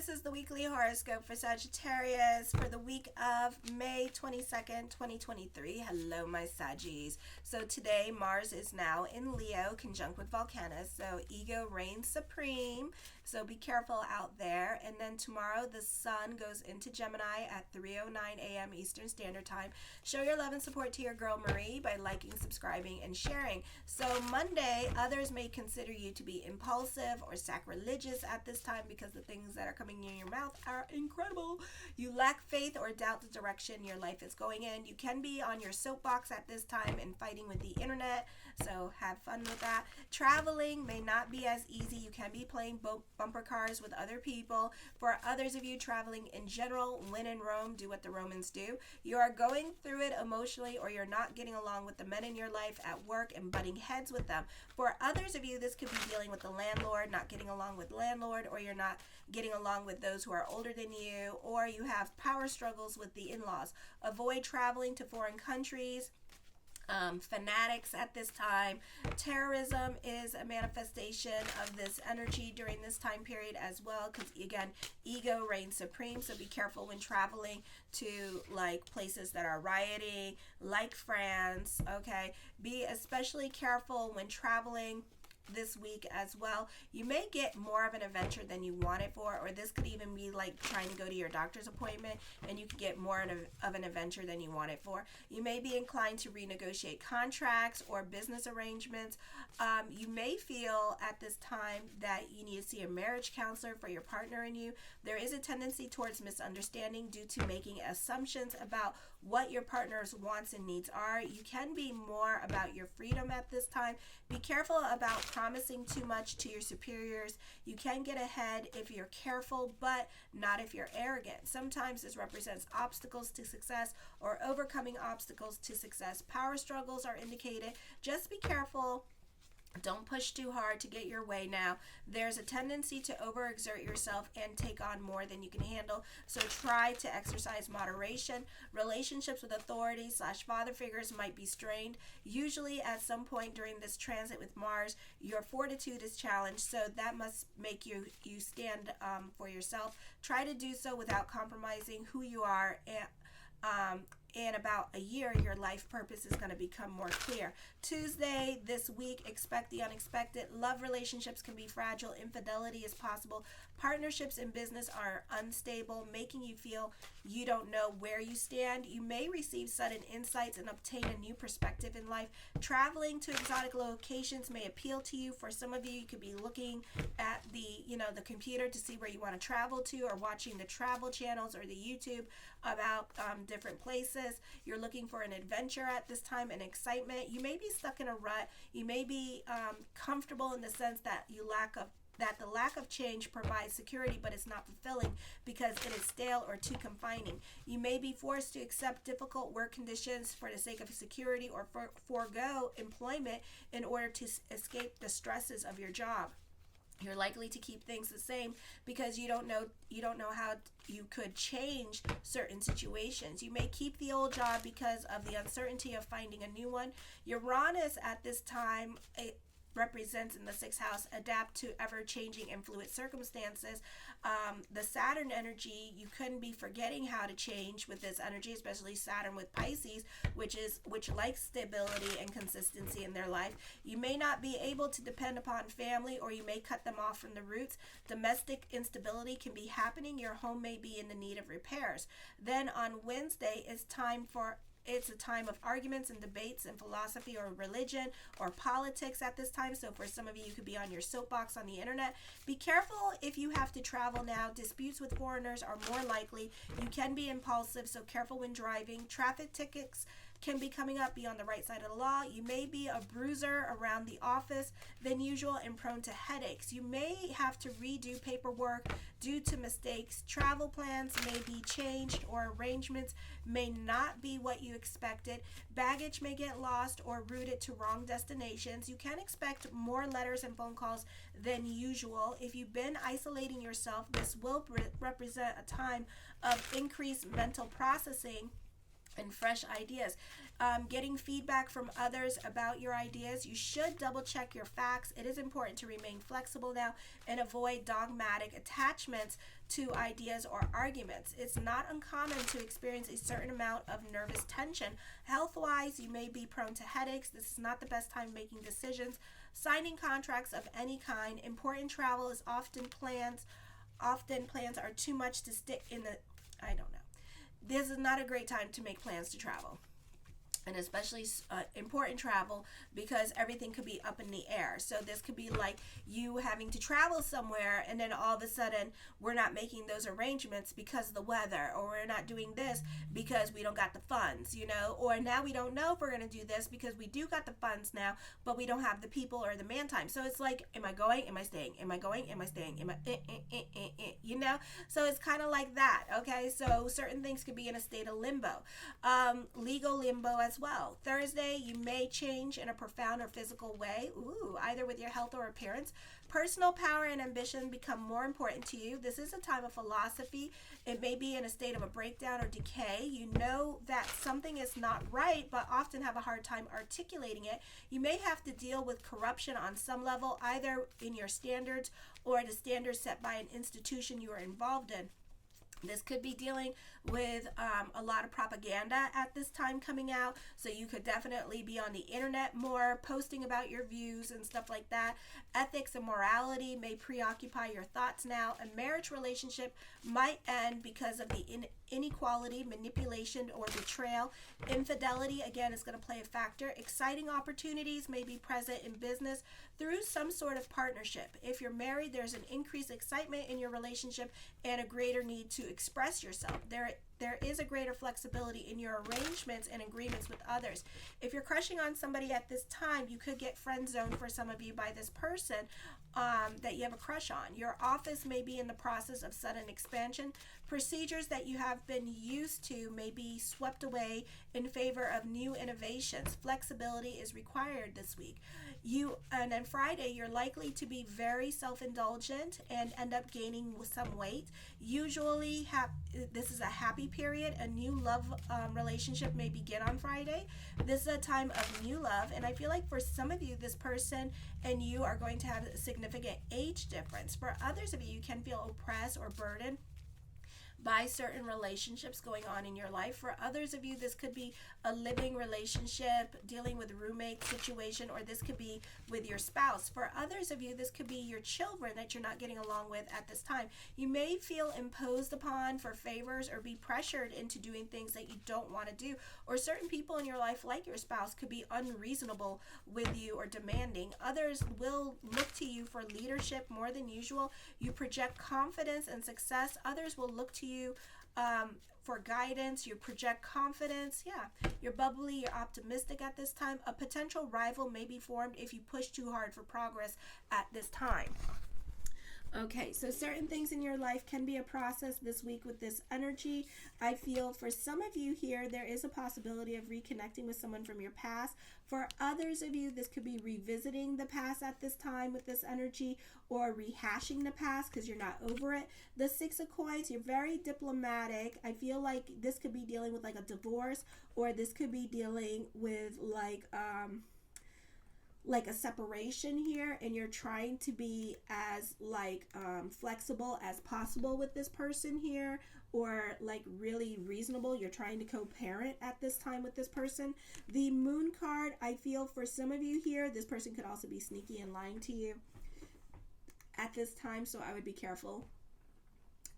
This is the weekly horoscope for Sagittarius for the week of May 22nd, 2023. Hello, my Saggies. So today, Mars is now in Leo, conjunct with Volcanus, so ego reigns supreme. So be careful out there. And then tomorrow, the sun goes into Gemini at 3:09 a.m. Eastern Standard Time. Show your love and support to your girl Marie by liking, subscribing, and sharing. So Monday, others may consider you to be impulsive or sacrilegious at this time because the things that are coming in your mouth are incredible. You lack faith or doubt the direction your life is going in. You can be on your soapbox at this time and fighting with the internet, so have fun with that. Traveling may not be as easy. You can be playing bumper cars with other people. For others of you traveling in general, when in Rome, do what the Romans do. You are going through it emotionally, or you're not getting along with the men in your life at work and butting heads with them. For others of you, this could be dealing with the landlord, not getting along with landlord, or you're not getting along with those who are older than you, or you have power struggles with the in-laws. Avoid traveling to foreign countries. Fanatics at this time. Terrorism is a manifestation of this energy during this time period as well, because again, ego reigns supreme, so be careful when traveling to like places that are rioting, like France. Okay, be especially careful when traveling this week as well. You may get more of an adventure than you want it for, or this could even be like trying to go to your doctor's appointment and you could get more of an adventure than you want it for. You may be inclined to renegotiate contracts or business arrangements. You may feel at this time that you need to see a marriage counselor for your partner and you. There is a tendency towards misunderstanding due to making assumptions about what your partner's wants and needs are. You can be more about your freedom at this time. Be careful about promising too much to your superiors. You can get ahead if you're careful, but not if you're arrogant. Sometimes this represents obstacles to success or overcoming obstacles to success. Power struggles are indicated. Just be careful. Don't push too hard to get your way now. There's a tendency to overexert yourself and take on more than you can handle, so try to exercise moderation. Relationships with authorities/father figures might be strained. Usually at some point during this transit with Mars, your fortitude is challenged, so that must make you stand for yourself. Try to do so without compromising who you are. In about a year, your life purpose is going to become more clear. Tuesday, this week, expect the unexpected. Love relationships can be fragile. Infidelity is possible. Partnerships in business are unstable, making you feel you don't know where you stand. You may receive sudden insights and obtain a new perspective in life. Traveling to exotic locations may appeal to you. For some of you, you could be looking at the computer to see where you want to travel to, or watching the travel channels or the YouTube about different places. You're looking for an adventure at this time and excitement. You may be stuck in a rut. You may be comfortable in the sense that the lack of change provides security, but it's not fulfilling because it is stale or too confining. You may be forced to accept difficult work conditions for the sake of security, or forego employment in order to escape the stresses of your job. You're likely to keep things the same because you don't know how you could change certain situations. You may keep the old job because of the uncertainty of finding a new one. Uranus at this time represents in the 6th house, adapt to ever-changing and fluid circumstances. The Saturn energy, you couldn't be forgetting how to change with this energy, especially Saturn with Pisces, which likes stability and consistency in their life. You may not be able to depend upon family, or you may cut them off from the roots. Domestic instability can be happening. Your home may be in the need of repairs. Then on Wednesday, it's a time of arguments and debates in philosophy or religion or politics at this time. So for some of you could be on your soapbox on the internet. Be careful if you have to travel now. Disputes with foreigners are more likely. You can be impulsive, so careful when driving. Traffic tickets can be coming up. Be on the right side of the law. You may be a bruiser around the office than usual and prone to headaches. You may have to redo paperwork due to mistakes. Travel plans may be changed, or arrangements may not be what you expected. Baggage may get lost or routed to wrong destinations. You can expect more letters and phone calls than usual. If you've been isolating yourself, this will represent a time of increased mental processing and fresh ideas. Getting feedback from others about your ideas. You should double check your facts. It is important to remain flexible now and avoid dogmatic attachments to ideas or arguments. It's not uncommon to experience a certain amount of nervous tension. Health-wise, you may be prone to headaches. This is not the best time making decisions. Signing contracts of any kind. Important travel is often plans are too much to stick in the, I don't know. This is not a great time to make plans to travel, and especially important travel, because everything could be up in the air. So this could be like you having to travel somewhere, and then all of a sudden we're not making those arrangements because of the weather, or we're not doing this because we don't got the funds, or now we don't know if we're going to do this because we do got the funds now, but we don't have the people or the man time. So it's like, am I going? Am I staying? Am I going? Am I staying? Am I, So it's kind of like that, okay? So certain things could be in a state of limbo. Legal limbo as well. Thursday, you may change in a profound or physical way, either with your health or appearance. Personal power and ambition become more important to you. This is a time of philosophy. It may be in a state of a breakdown or decay. You know that something is not right, but often have a hard time articulating it. You may have to deal with corruption on some level, either in your standards or the standards set by an institution you are involved in. This could be dealing with a lot of propaganda at this time coming out, so you could definitely be on the internet more, posting about your views and stuff like that. Ethics and morality may preoccupy your thoughts now. A marriage relationship might end because of the inequality, manipulation, or betrayal. Infidelity, again, is going to play a factor. Exciting opportunities may be present in business through some sort of partnership. If you're married, there's an increased excitement in your relationship and a greater need to express yourself. There is a greater flexibility in your arrangements and agreements with others. If you're crushing on somebody at this time, you could get friend zoned for some of you by this person that you have a crush on. Your office may be in the process of sudden expansion. Procedures that you have been used to may be swept away in favor of new innovations. Flexibility is required this week. And then Friday, you're likely to be very self-indulgent and end up gaining some weight. Usually, this is a happy period. A new love relationship may begin on Friday. This is a time of new love, and I feel like for some of you, this person and you are going to have a significant age difference. For others of you, you can feel oppressed or burdened by certain relationships going on in your life. For others of you, this could be a living relationship, dealing with a roommate situation, or this could be with your spouse. For others of you, this could be your children that you're not getting along with at this time. You may feel imposed upon for favors or be pressured into doing things that you don't want to do, or certain people in your life, like your spouse, could be unreasonable with you or demanding. Others will look to you for leadership more than usual. You project confidence and success. Others will look to you for guidance. You project confidence. You're bubbly, you're optimistic at this time. A potential rival may be formed if you push too hard for progress at this time. Okay, so certain things in your life can be a process this week with this energy. I feel for some of you here, there is a possibility of reconnecting with someone from your past. For others of you, this could be revisiting the past at this time with this energy, or rehashing the past because you're not over it. The Six of Coins, you're very diplomatic. I feel like this could be dealing with like a divorce, or this could be dealing with like a separation here, and you're trying to be as flexible as possible with this person here, or like really reasonable. You're trying to co-parent at this time with this person. The Moon card, I feel for some of you here, this person could also be sneaky and lying to you at this time, so I would be careful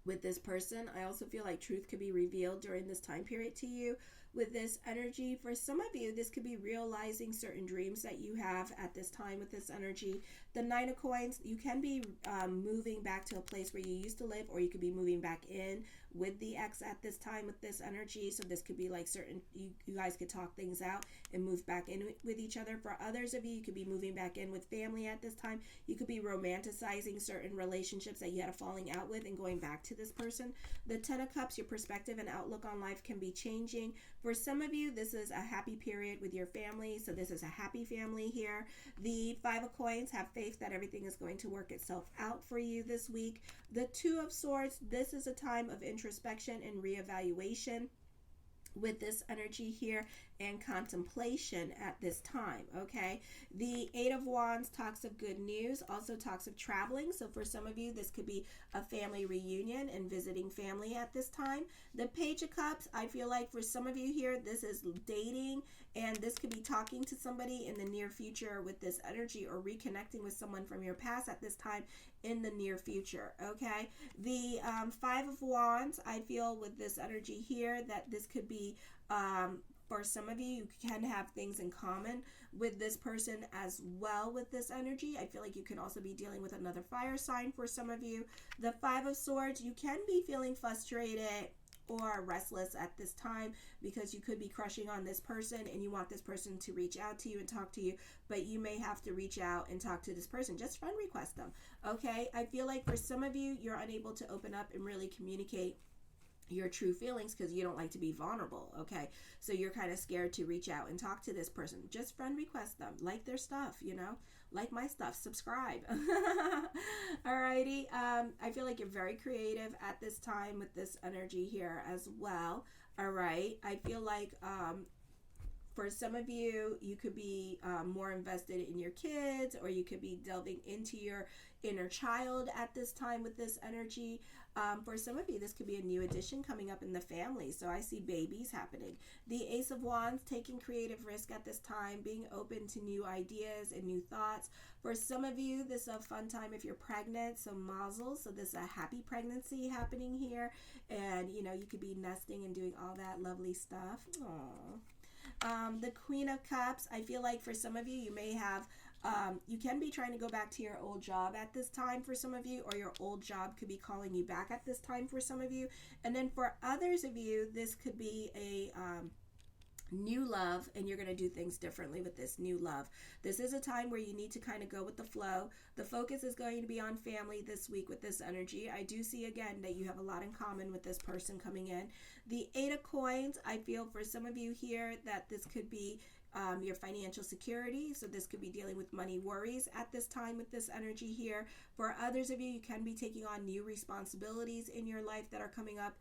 with this person. I also feel like truth could be revealed during this time period to you with this energy. For some of you, this could be realizing certain dreams that you have at this time with this energy. The Nine of Coins, you can be moving back to a place where you used to live, or you could be moving back in with the ex at this time with this energy. So this could be like certain, you guys could talk things out and move back in with each other. For others of you, you could be moving back in with family at this time. You could be romanticizing certain relationships that you had a falling out with and going back to this person. The Ten of Cups, your perspective and outlook on life can be changing. For some of you, this is a happy period with your family. So this is a happy family here. The Five of Coins, have faith that everything is going to work itself out for you this week. The Two of Swords, this is a time of introspection and reevaluation. with this energy here, and contemplation at this time. Okay, the Eight of Wands talks of good news, also talks of traveling. So for some of you, this could be a family reunion and visiting family at this time. The Page of Cups, I feel like for some of you here, this is dating, and this could be talking to somebody in the near future with this energy, or reconnecting with someone from your past at this time in the near future. Okay, the Five of Wands, I feel with this energy here that this could be for some of you, you can have things in common with this person as well with this energy. I feel like you can also be dealing with another fire sign for some of you. The Five of Swords, you can be feeling frustrated or restless at this time because you could be crushing on this person and you want this person to reach out to you and talk to you, but you may have to reach out and talk to this person. Just friend request them. Okay, I feel like for some of you, you're unable to open up and really communicate your true feelings because you don't like to be vulnerable. Okay, so you're kind of scared to reach out and talk to this person. Just friend request them, like their stuff, you know, like my stuff, subscribe. Alrighty, I feel like you're very creative at this time with this energy here as well. All right, I feel like for some of you, you could be more invested in your kids, or you could be delving into your inner child at this time with this energy. For some of you, this could be a new addition coming up in the family. So I see babies happening. The Ace of Wands, taking creative risk at this time, being open to new ideas and new thoughts. For some of you, this is a fun time if you're pregnant, so mazel. So this is a happy pregnancy happening here. And, you know, you could be nesting and doing all that lovely stuff. Aww. The Queen of Cups, I feel like for some of you, you may have you can be trying to go back to your old job at this time for some of you, or your old job could be calling you back at this time for some of you. And then for others of you, this could be a new love, and you're going to do things differently with this new love. This is a time where you need to kind of go with the flow. The focus is going to be on family this week with this energy. I do see again that you have a lot in common with this person coming in. The Eight of Coins, I feel for some of you here that this could be your financial security. So this could be dealing with money worries at this time with this energy here. For others of you, you can be taking on new responsibilities in your life that are coming up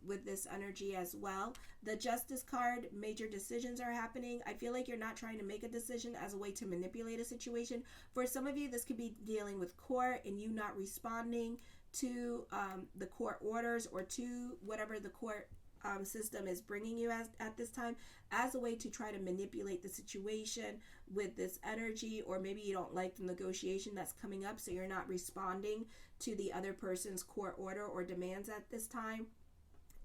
with this energy as well. The Justice card, major decisions are happening. I feel like you're not trying to make a decision as a way to manipulate a situation. For some of you, this could be dealing with court and you not responding to the court orders or to whatever the court system is bringing you at this time, as a way to try to manipulate the situation with this energy. Or maybe you don't like the negotiation that's coming up, so you're not responding to the other person's court order or demands at this time,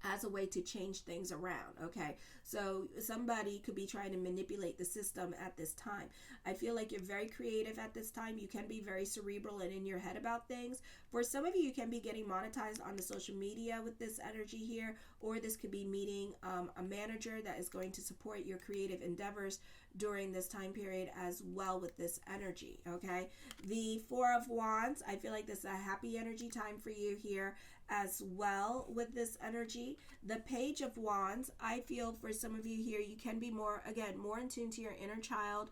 as a way to change things around. Okay, so somebody could be trying to manipulate the system at this time. I feel like you're very creative at this time. You can be very cerebral and in your head about things. For some of you, you can be getting monetized on the social media with this energy here, or this could be meeting a manager that is going to support your creative endeavors during this time period as well with this energy. Okay, the Four of Wands, I feel like this is a happy energy time for you here as well with this energy. The Page of Wands, I feel for some of you here, you can be more in tune to your inner child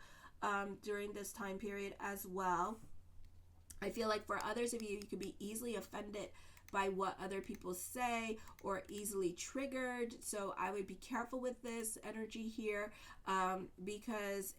during this time period as well. I feel like for others of you, you could be easily offended by what other people say, or easily triggered. So I would be careful with this energy here because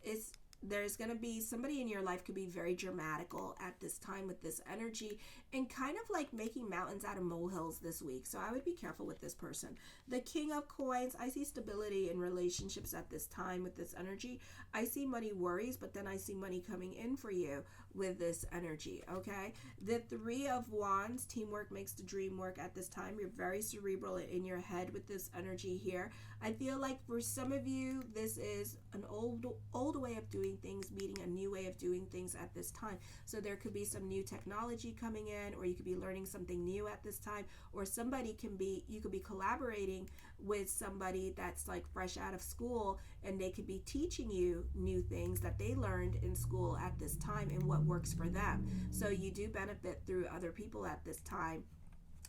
there's going to be somebody in your life could be very dramatical at this time with this energy, and kind of like making mountains out of molehills this week. So I would be careful with this person. The King of Coins, I see stability in relationships at this time with this energy. I see money worries, but then I see money coming in for you with this energy. Okay, the Three of Wands, teamwork makes the dream work at this time. You're very cerebral in your head with this energy here. I feel like for some of you, this is an old way of doing things meeting a new way of doing things at this time. So there could be some new technology coming in, or you could be learning something new at this time, or you could be collaborating with somebody that's like fresh out of school, and they could be teaching you new things that they learned in school at this time and what works for them. So you do benefit through other people at this time.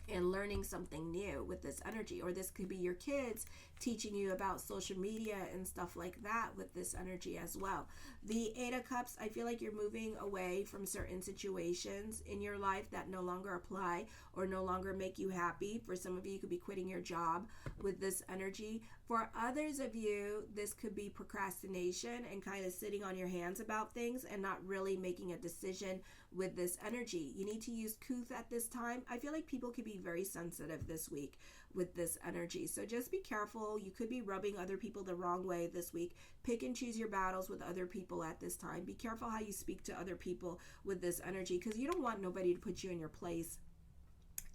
and learning something new with this energy. Or this could be your kids teaching you about social media and stuff like that with this energy as well. The Eight of Cups, I feel like you're moving away from certain situations in your life that no longer apply or no longer make you happy. For some of you, you could be quitting your job with this energy. For others of you, this could be procrastination and kind of sitting on your hands about things and not really making a decision with this energy. You need to use Kuth at this time. I feel like people could be very sensitive this week with this energy. So just be careful. You could be rubbing other people the wrong way this week. Pick and choose your battles with other people at this time. Be careful how you speak to other people with this energy, because you don't want nobody to put you in your place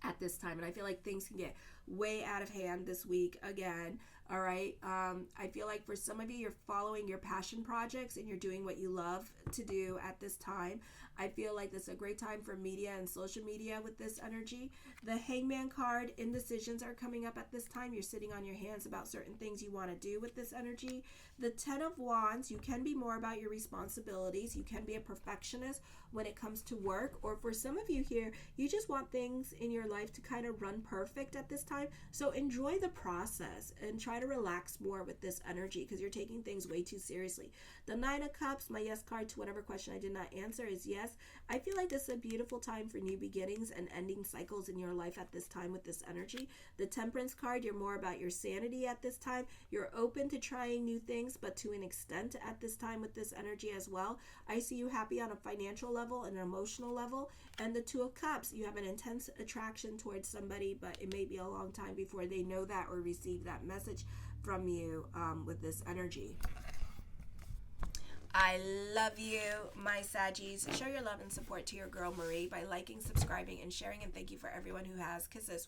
at this time. And I feel like things can get way out of hand this week again. All right. I feel like for some of you, you're following your passion projects and you're doing what you love to do at this time. I feel like this is a great time for media and social media with this energy. The Hangman card, indecisions are coming up at this time. You're sitting on your hands about certain things you want to do with this energy. The Ten of Wands, you can be more about your responsibilities. You can be a perfectionist when it comes to work. Or for some of you here, you just want things in your life to kind of run perfect at this time. So enjoy the process and try to relax more with this energy, because you're taking things way too seriously. The Nine of Cups, my yes card to whatever question I did not answer is yes. I feel like this is a beautiful time for new beginnings and ending cycles in your life at this time with this energy. The Temperance card, you're more about your sanity at this time. You're open to trying new things, but to an extent at this time with this energy as well. I see you happy on a financial level and an emotional level. And the Two of Cups, you have an intense attraction towards somebody, but it may be a long time before they know that or receive that message from you with this energy. I love you, my Saggies. Show your love and support to your girl Marie by liking, subscribing, and sharing. And thank you for everyone who has. Kisses.